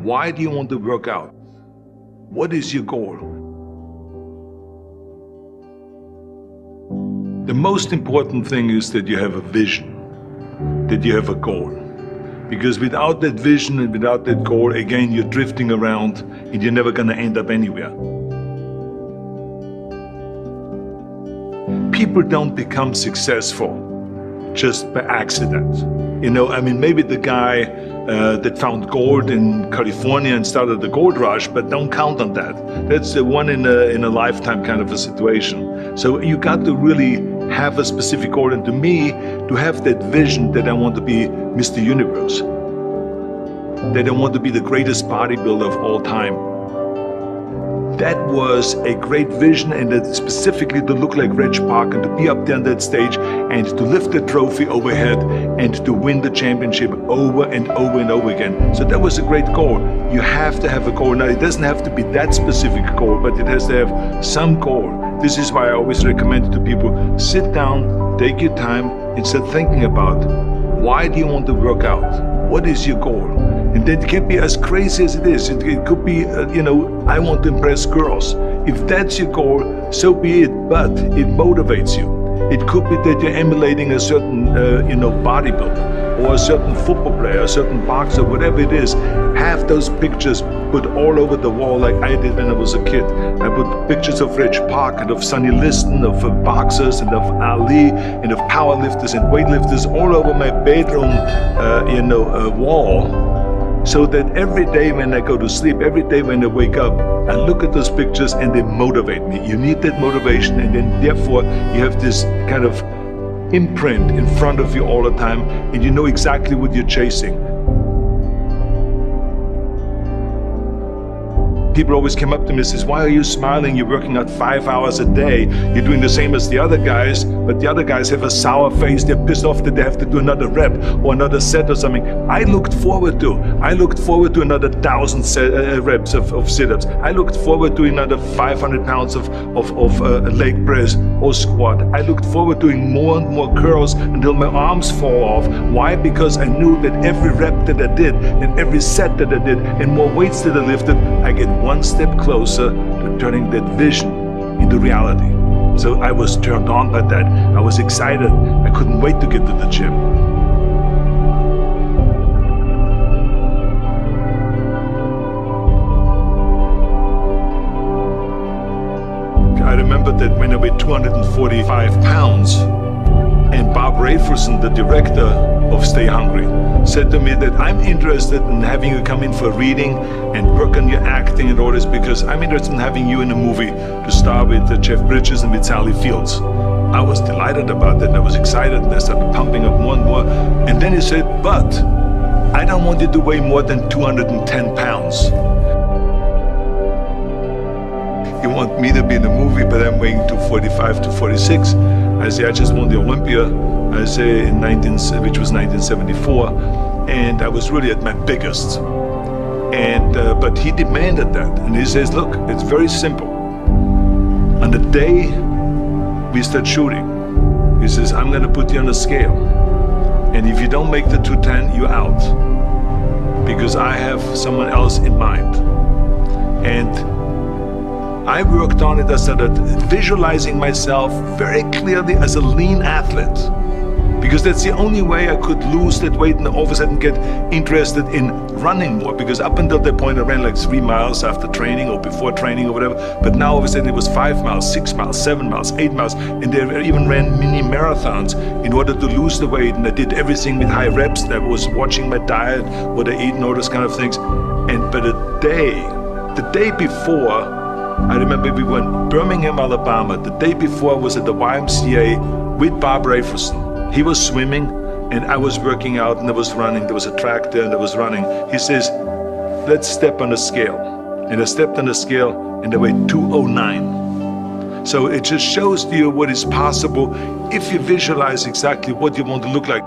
Why do you want to work out? What is your goal? The most important thing is that you have a vision, that you have a goal. Because without that vision and without that goal, again, you're drifting around and you're never going to end up anywhere. People don't become successful just by accident. Maybe the guy that found gold in California and started the gold rush, but don't count on that. That's the one in a lifetime kind of a situation. So you got to really have a specific goal, and to me, to have that vision that I want to be Mr. Universe, that I want to be the greatest bodybuilder of all time. That was a great vision, and that specifically to look like Reg Park and to be up there on that stage and to lift the trophy overhead and to win the championship over and over and over again. So that was a great goal. You have to have a goal. Now, it doesn't have to be that specific goal, but it has to have some goal. This is why I always recommend to people, sit down, take your time, and start thinking about, why do you want to work out? What is your goal? And that can be as crazy as it is. It could be, I want to impress girls. If that's your goal, so be it, but it motivates you. It could be that you're emulating a certain, bodybuilder or a certain football player, a certain boxer, whatever it is. Have those pictures put all over the wall like I did when I was a kid. I put pictures of Reg Park and of Sonny Liston, of boxers and of Ali and of powerlifters and weightlifters all over my bedroom, wall. So that every day when I go to sleep, every day when I wake up, I look at those pictures and they motivate me. You need that motivation, and then therefore you have this kind of imprint in front of you all the time, and you know exactly what you're chasing. People always come up to me and says, why are you smiling? You're working out 5 hours a day. You're doing the same as the other guys, but the other guys have a sour face. They're pissed off that they have to do another rep or another set or something. I looked forward to another 1,000 reps of sit-ups. I looked forward to another 500 pounds of leg press or squat. I looked forward to doing more and more curls until my arms fall off. Why? Because I knew that every rep that I did and every set that I did and more weights that I lifted, I get one step closer to turning that vision into reality. So I was turned on by that. I was excited. I couldn't wait to get to the gym. I remember that when I weighed 245 pounds, and Bob Raferson, the director of Stay Hungry, said to me that I'm interested in having you come in for a reading and work on your acting and all this, because I'm interested in having you in a movie to star with Jeff Bridges and with Sally Fields. I was delighted about that, and I was excited, and I started pumping up more and more. And then he said, but I don't want you to weigh more than 210 pounds. You want me to be in a movie, but I'm weighing 245 to 46. I say, I just won the Olympia, I say, which was 1974, and I was really at my biggest. And but he demanded that, and he says, look, it's very simple. On the day we start shooting, he says, I'm going to put you on a scale, and if you don't make the 210, you're out, because I have someone else in mind. And I worked on it. I started visualizing myself very clearly as a lean athlete, because that's the only way I could lose that weight and all of a sudden get interested in running more, because up until that point I ran like 3 miles after training or before training or whatever, but now all of a sudden it was 5 miles, 6 miles, 7 miles, 8 miles, and they even ran mini marathons in order to lose the weight, and I did everything with high reps, and I was watching my diet, what I eat and all those kind of things. And but the day before, I remember we were in Birmingham, Alabama. The day before I was at the YMCA with Bob Raferson. He was swimming and I was working out and I was running. There was a track there and I was running. He says, let's step on the scale. And I stepped on the scale and I weighed 209. So it just shows to you what is possible if you visualize exactly what you want to look like.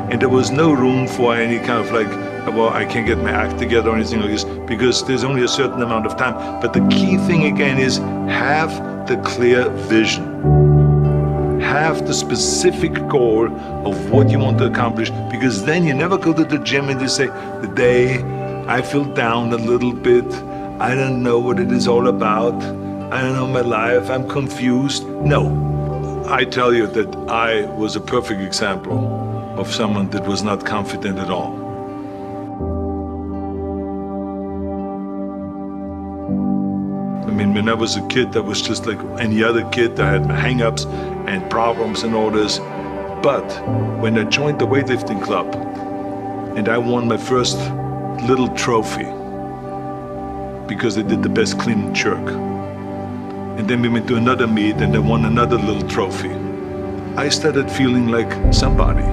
And there was no room for any kind of like, well, I can't get my act together or anything like this, because there's only a certain amount of time. But the key thing again is have the clear vision. Have the specific goal of what you want to accomplish, because then you never go to the gym and you say, today I feel down a little bit, I don't know what it is all about, I don't know my life, I'm confused. No, I tell you that I was a perfect example of someone that was not confident at all. I mean, when I was a kid, I was just like any other kid. I had my hang-ups and problems and all this. But when I joined the weightlifting club and I won my first little trophy because I did the best clean and jerk, and then we went to another meet and I won another little trophy, I started feeling like somebody.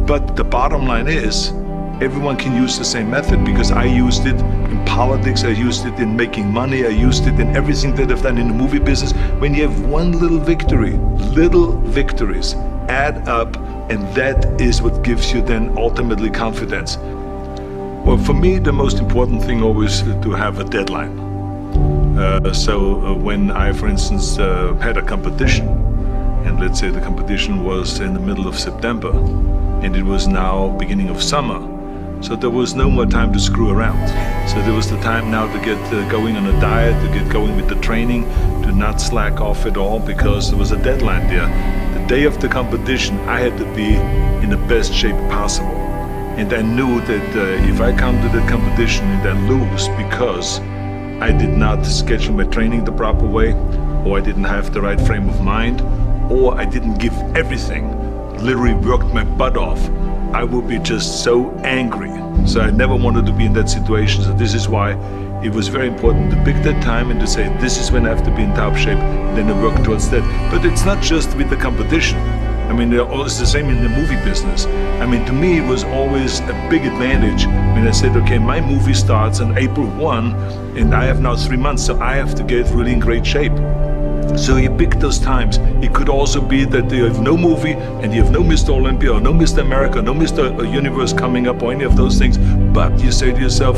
But the bottom line is, everyone can use the same method, because I used it in politics, I used it in making money, I used it in everything that I've done in the movie business. When you have one little victory, little victories add up, and that is what gives you then ultimately confidence. Well, for me, the most important thing always to have a deadline. So when I, for instance, had a competition, and let's say the competition was in the middle of September, and it was now beginning of summer, so there was no more time to screw around. So there was the time now to get going on a diet, to get going with the training, to not slack off at all, because there was a deadline there. The day of the competition, I had to be in the best shape possible. And I knew that if I come to the competition and I lose because I did not schedule my training the proper way, or I didn't have the right frame of mind, or I didn't give everything, literally worked my butt off, I would be just so angry. So I never wanted to be in that situation. So this is why it was very important to pick that time and to say, this is when I have to be in top shape, and then I work towards that. But it's not just with the competition. I mean, it's the same in the movie business. I mean, to me, it was always a big advantage when I said, okay, my movie starts on April 1, and I have now 3 months, so I have to get really in great shape. So you pick those times. It could also be that you have no movie and you have no Mr. Olympia or no Mr. America, no Mr. Universe coming up or any of those things. But you say to yourself,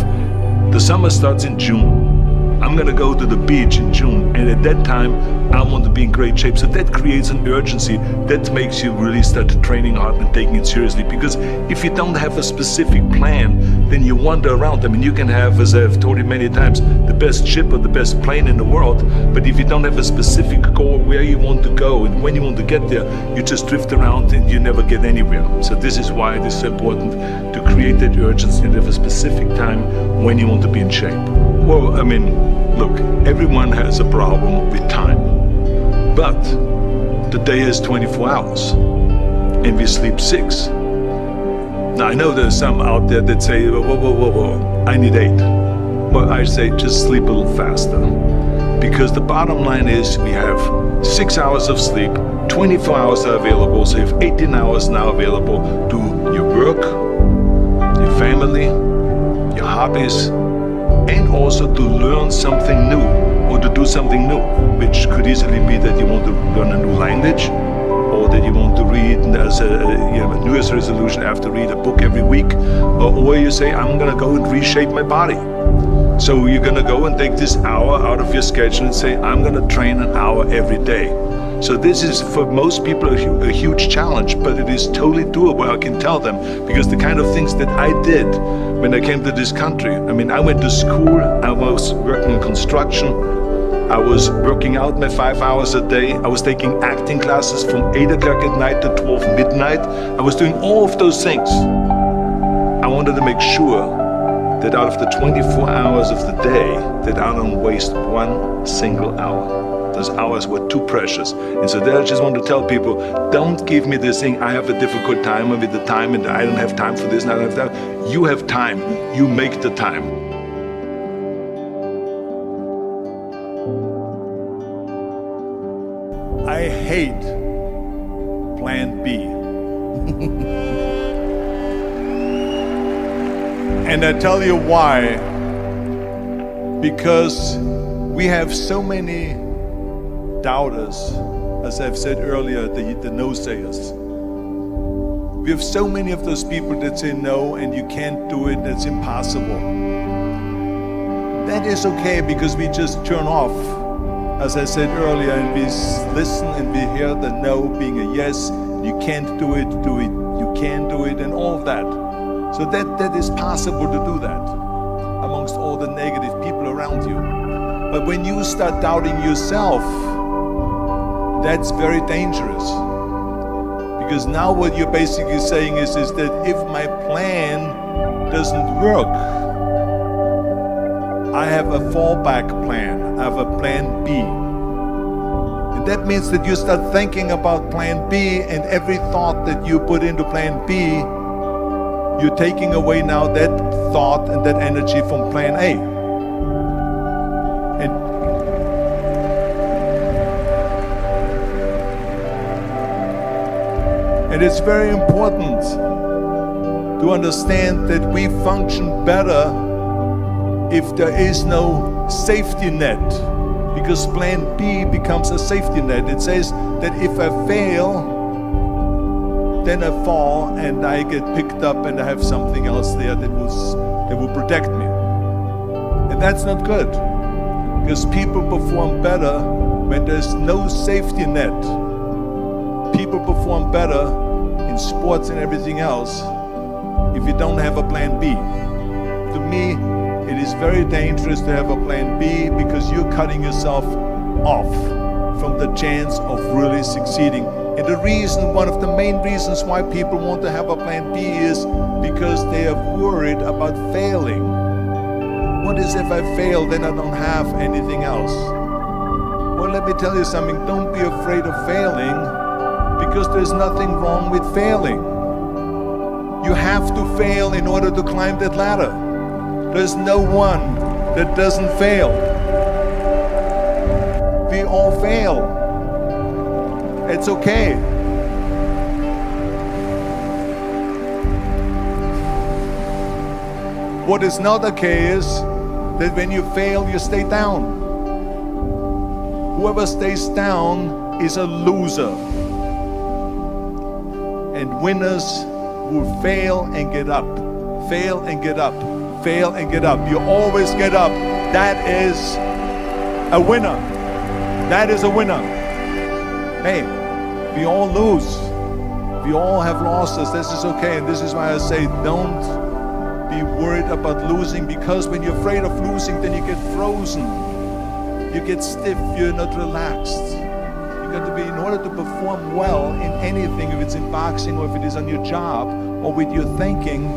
the summer starts in June. I'm gonna go to the beach in June, and at that time I want to be in great shape. So that creates an urgency that makes you really start training hard and taking it seriously. Because if you don't have a specific plan, then you wander around. I mean, you can have, as I've told you many times, the best ship or the best plane in the world, but if you don't have a specific goal where you want to go and when you want to get there, you just drift around and you never get anywhere. So this is why it is so important to create that urgency and have a specific time when you want to be in shape. Well, I mean, look, everyone has a problem with time, but the day is 24 hours and we sleep 6. Now, I know there's some out there that say, whoa, I need 8. Well, I say just sleep a little faster, because the bottom line is we have 6 hours of sleep, 24 hours are available, so you have 18 hours now available to your work, your family, your hobbies, and also to learn something new or to do something new, which could easily be that you want to learn a new language, or that you want to read as you have a New Year's resolution, I have to read a book every week, or you say, I'm gonna go and reshape my body. So you're gonna go and take this hour out of your schedule and say, I'm gonna train an hour every day. So this is for most people a huge challenge, but it is totally doable, I can tell them, because the kind of things that I did when I came to this country, I mean, I went to school, I was working in construction, I was working out my 5 hours a day, I was taking acting classes from 8 o'clock at night to 12 midnight, I was doing all of those things. I wanted to make sure that out of the 24 hours of the day, that I don't waste one single hour. Those hours were too precious. And so there I just want to tell people, don't give me this thing, I have a difficult time with the time and I don't have time for this and I don't have that. You have time, you make the time. I hate plan B. And I tell you why. Because we have so many doubters as I've said earlier, the no-sayers. We have so many of those people that say no and you can't do it, that's impossible. That is okay, because we just turn off, as I said earlier, and we listen and we hear the no being a yes. You can't do it, you can do it, and all of that. So that is possible to do that amongst all the negative people around you. But when you start doubting yourself, that's very dangerous. Because now what you're basically saying is that if my plan doesn't work, I have a fallback plan, I have a plan B. And that means that you start thinking about plan B, and every thought that you put into plan B, you're taking away now that thought and that energy from plan A. And it's very important to understand that we function better if there is no safety net, because plan B becomes a safety net. It says that if I fail, then I fall and I get picked up and I have something else there that will protect me. And that's not good, because people perform better when there's no safety net. People perform better in sports and everything else if you don't have a plan B. To me, it is very dangerous to have a plan B, because you're cutting yourself off from the chance of really succeeding. And the reason, one of the main reasons why people want to have a plan B is because they are worried about failing. What is if I fail, then I don't have anything else? Well, let me tell you something, don't be afraid of failing, because there's nothing wrong with failing. You have to fail in order to climb that ladder. There's no one that doesn't fail. We all fail. It's okay. What is not okay is that when you fail, you stay down. Whoever stays down is a loser. And winners will fail and get up, fail and get up, fail and get up. You always get up. That is a winner. That is a winner. Hey, we all lose. We all have losses. This is okay. And this is why I say don't be worried about losing, because when you're afraid of losing, then you get frozen. You get stiff. You're not relaxed. In order to perform well in anything, if it's in boxing or if it is on your job or with your thinking,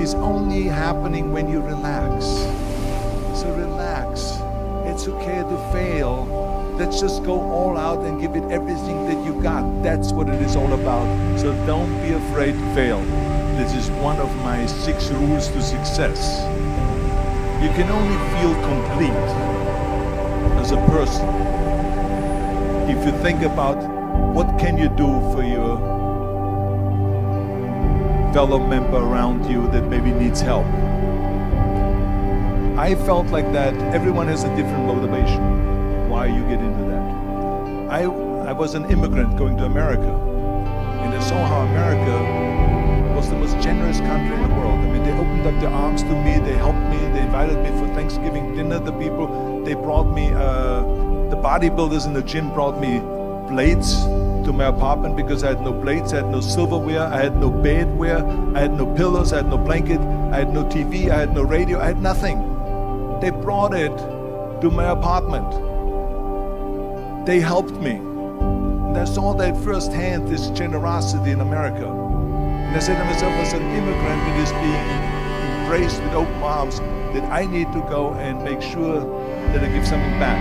is only happening when you relax. So relax. It's okay to fail. Let's just go all out and give it everything that you got. That's what it is all about. So don't be afraid to fail. This is one of my 6 rules to success. You can only feel complete as a person if you think about what can you do for your fellow member around you that maybe needs help. I felt like that. Everyone has a different motivation why you get into that. I was an immigrant going to America, and I saw how America was the most generous country in the world. I mean, they opened up their arms to me, they helped me, they invited me for Thanksgiving dinner. The people, they brought me the bodybuilders in the gym brought me plates to my apartment because I had no plates, I had no silverware, I had no bedware, I had no pillows, I had no blanket, I had no TV, I had no radio, I had nothing. They brought it to my apartment. They helped me. And I saw that firsthand, this generosity in America. And I said to myself, as an immigrant that is being embraced with open arms, that I need to go and make sure that I give something back.